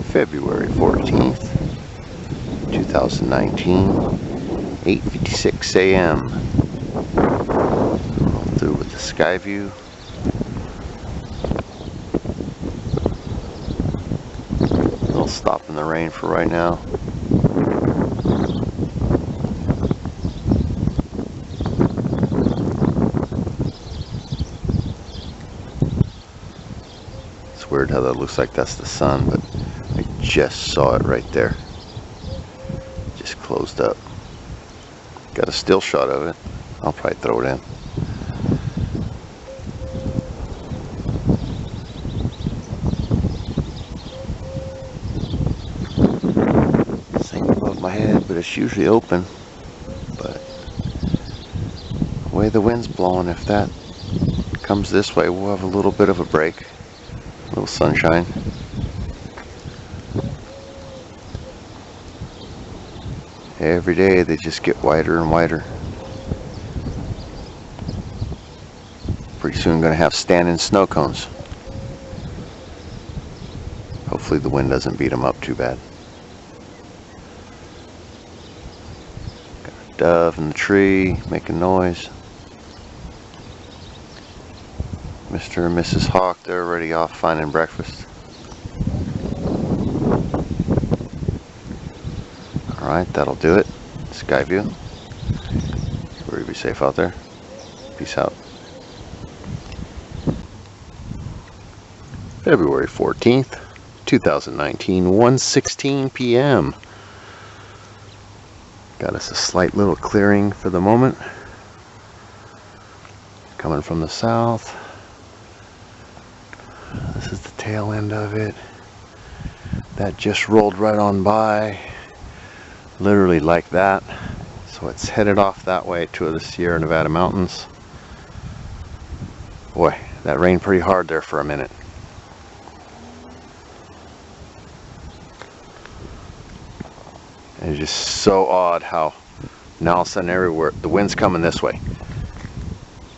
February 14th, 2019, 8:56 a.m. Roll through with the sky view. I'll stop in the rain for right now. It's weird how that looks like that's the sun, but I just saw it right there. Just closed up. Got a still shot of it. I'll probably throw it in. Same above my head, but it's usually open. But the way the wind's blowing, if that comes this way, we'll have a little bit of a break. A little sunshine. Every day they just get wider and wider. Pretty soon going to have standing snow cones. Hopefully the wind doesn't beat them up too bad. Got a dove in the tree making noise. Mr. and Mrs. Hawk, they're already off finding breakfast. Alright, that'll do it. Sky view. Everybody be safe out there. Peace out. February 14th, 2019, 1:16 p.m. Got us a slight little clearing for the moment. Coming from the south. This is the tail end of it. That just rolled right on by. Literally like that. So it's headed off that way to the Sierra Nevada mountains. Boy, that rained pretty hard there for a minute. And it's just so odd how now all of a sudden everywhere the wind's coming this way.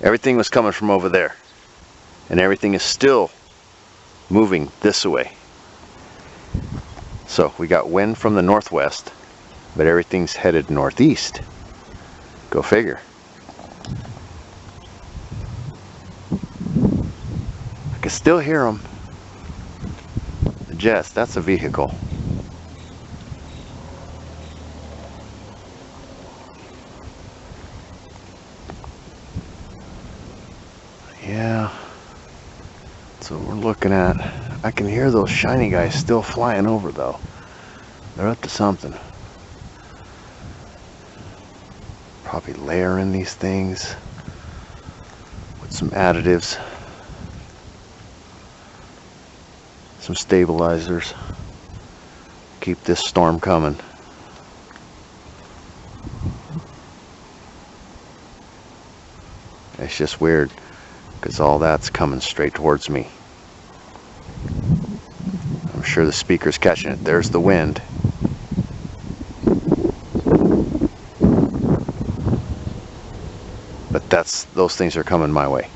Everything was coming from over there. And everything is still moving this way. So we got wind from the northwest, but everything's headed northeast. Go figure. I can still hear them. The jets, that's a vehicle. Yeah. That's what we're looking at. I can hear those shiny guys still flying over though. They're up to something. Probably layering these things with some additives, some stabilizers. Keep this storm coming. It's just weird because all that's coming straight towards me. I'm sure the speaker's catching it. There's the wind. But those things are coming my way.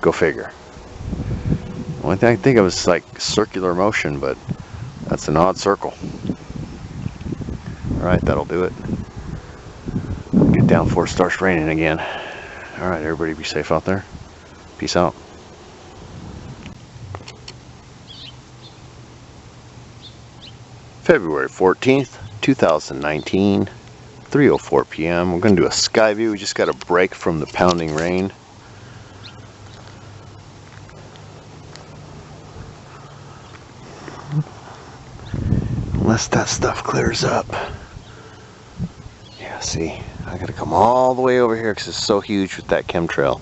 Go figure. The only thing I can think of is like circular motion, but that's an odd circle. Alright, that'll do it. Get down before it starts raining again. Alright, everybody be safe out there. Peace out. February 14th, 2019, 3:04 p.m. We're going to do a sky view. We just got a break from the pounding rain. Unless that stuff clears up. Yeah, see, I got to come all the way over here because it's so huge with that chemtrail.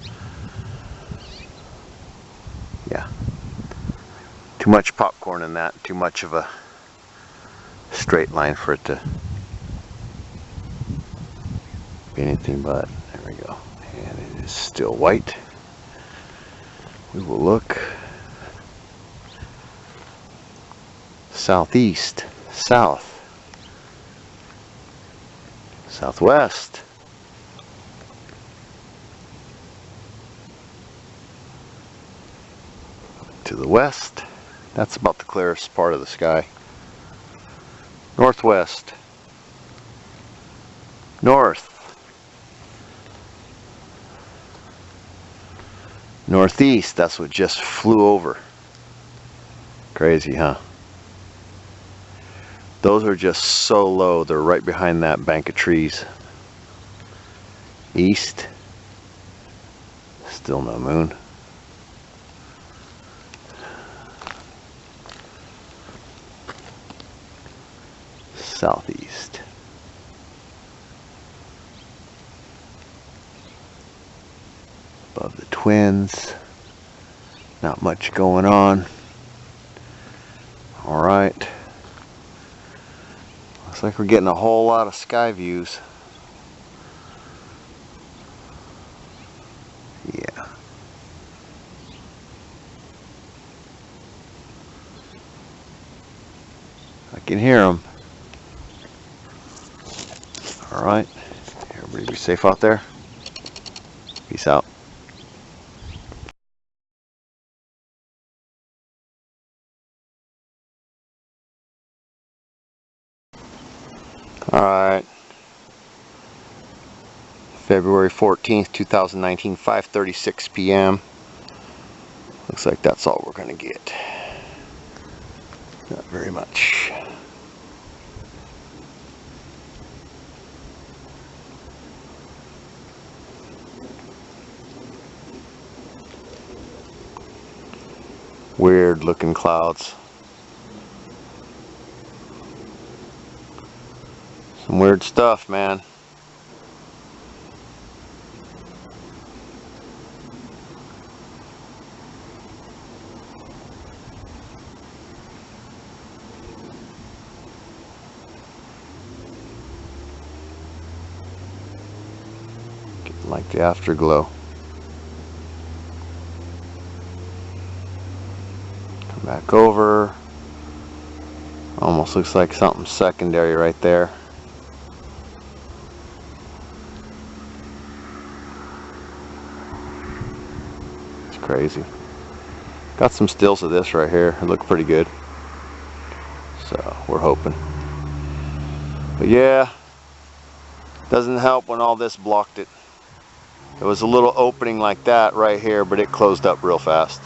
Yeah. Too much popcorn in that. Too much of a straight line for it to be anything but. There we go. And it is still white. We will look southeast, south, southwest, to the west, That's about the clearest part of the sky. Northwest. North. Northeast, that's what just flew over. Crazy, huh? Those are just so low, they're right behind that bank of trees. East, still no moon. Southeast. Above the Twins, not much going on. All right. Looks like we're getting a whole lot of sky views. Yeah. I can hear them. All right. Everybody be safe out there. Peace out. All right. February 14th, 2019, 5:36 p.m. Looks like that's all we're going to get. Not very much. Weird looking clouds. Some weird stuff, man. Getting like the afterglow. Come back over. Almost looks like something secondary right there. Crazy. Got some stills of this right here. It looked pretty good. So we're hoping. But yeah, doesn't help when all this blocked it. There was a little opening like that right here, but it closed up real fast.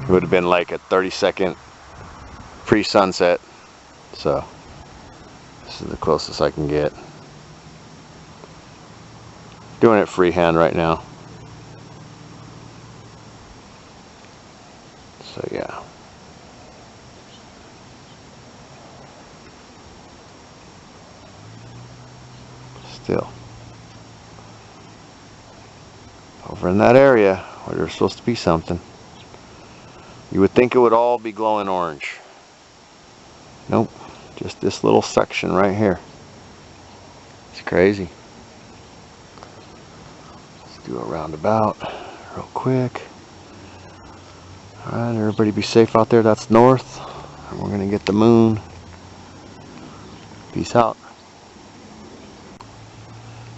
It would have been like a 30-second pre-sunset. So this is the closest I can get. Doing it freehand right now. So yeah. Still. Over in that area where there's supposed to be something. You would think it would all be glowing orange. Nope. Just this little section right here. It's crazy. Let's do a roundabout real quick. Alright, everybody be safe out there. That's north. And we're going to get the moon. Peace out.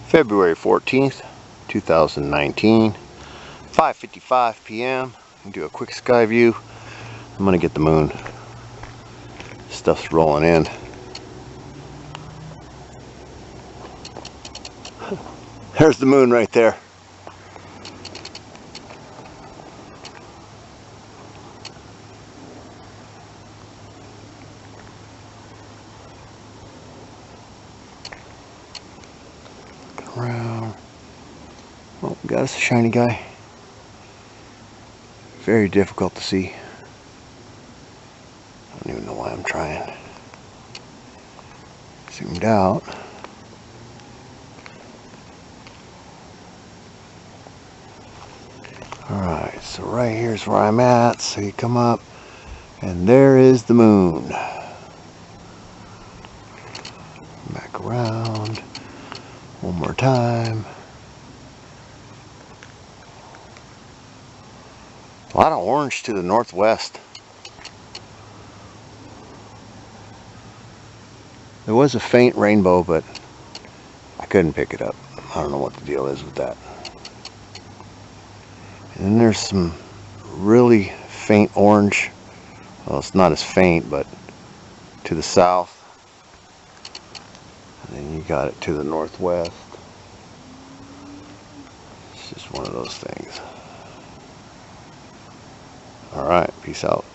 February 14th, 2019. 5:55 p.m. Do a quick sky view. I'm going to get the moon. Stuff's rolling in. There's the moon right there. Around. Oh, got us a shiny guy. Very difficult to see. I don't even know why I'm trying. Zoomed out. Alright, so right here's where I'm at. So you come up, and there is the moon. Back around. One more time. A lot of orange to the northwest. There was a faint rainbow, but I couldn't pick it up. I don't know what the deal is with that. And then there's some really faint orange Well, it's not as faint, but to the south. And then you got it to the northwest. It's just one of those things. Alright, peace out.